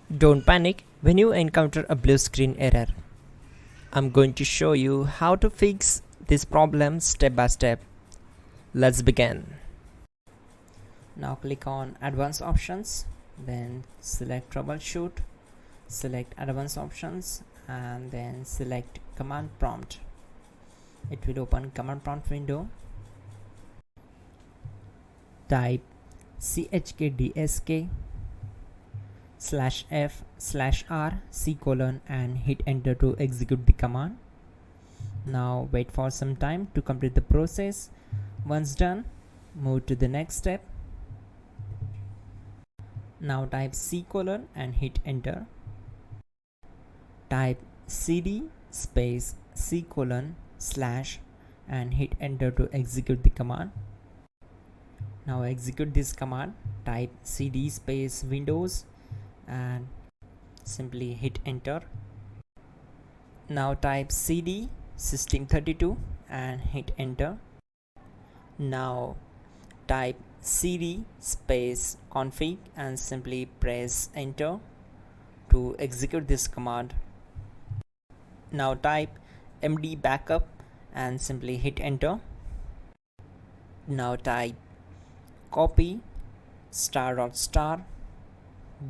Don't panic when you encounter a blue screen error. I'm going to show you how to fix this problem step by step. Let's begin. Now click on Advanced Options, then select Troubleshoot, select Advanced Options, and then select Command Prompt. It will open Command Prompt window. Type chkdsk/f/r:" and hit enter to execute the command. Now wait for some time to complete the process. Once done, move to the next step. Now type C:" and hit enter. Type cd space C:/ and hit enter to execute the command. Now execute this command. Type cd space Windows and simply hit enter. Now type cd system32 and hit enter. Now type cd space config and simply press enter to execute this command. Now type md backup and simply hit enter. Now type copy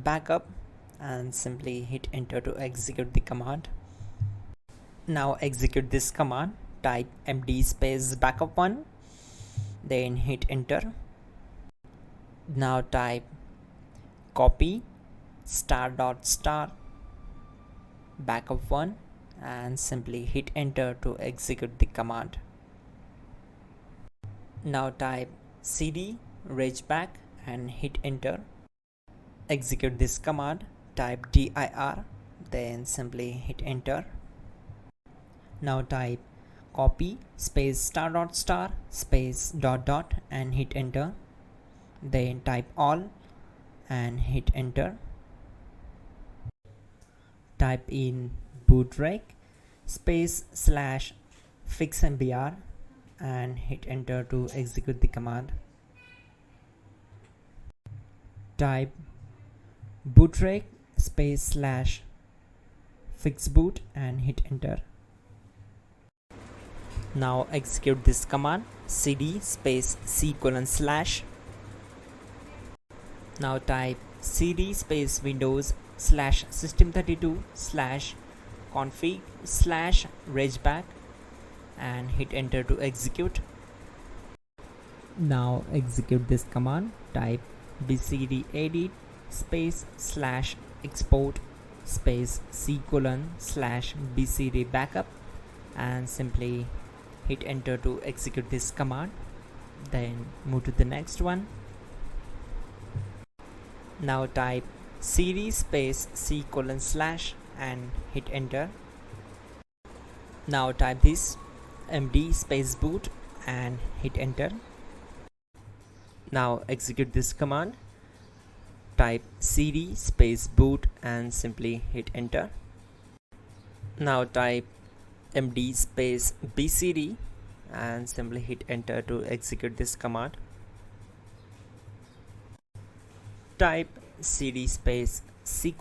**backup and simply hit enter to execute the command. Now execute this command. Type md space backup1, then hit enter. Now type copy **backup1 and simply hit enter to execute the command. Now type cd regback and hit enter. Execute this command. Type dir, then simply hit enter. Now type copy space **space ... and hit enter. Then type all and hit enter. Type in bootrec space /fixmbr and hit enter to execute the command. Type bootrec space /fixboot and hit enter. Now execute this command. cd space C:/. Now type cd space Windows /system32/config/regback and hit enter to execute. Now execute this command. Type bcd edit space /export space C:/bcd backup and simply hit enter to execute this command. Then move to the next one. Now type cd space C:/ and hit enter. Now type this md space boot and hit enter. Now execute this command. Type cd space boot and simply hit enter. Now type md space bcd and simply hit enter to execute this command. Type cd space C:/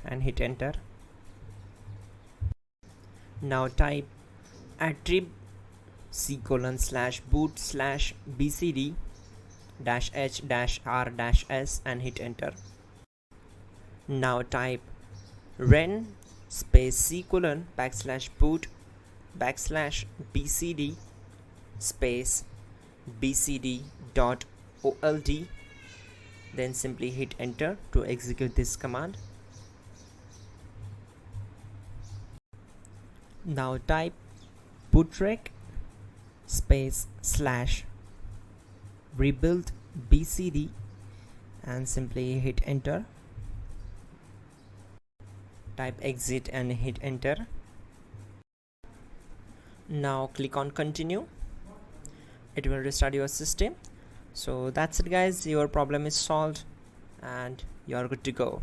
and hit enter. Now type attrib C:/boot/bcd-h-r-s and hit enter. Now type ren space C:/boot/bcd space bcd.old, then simply hit enter to execute this command. Now type bootrec space /rebuild bcd and simply hit enter. Type exit and hit enter. Now click on continue. It will restart your system. So that's it guys, your problem is solved and you are good to go.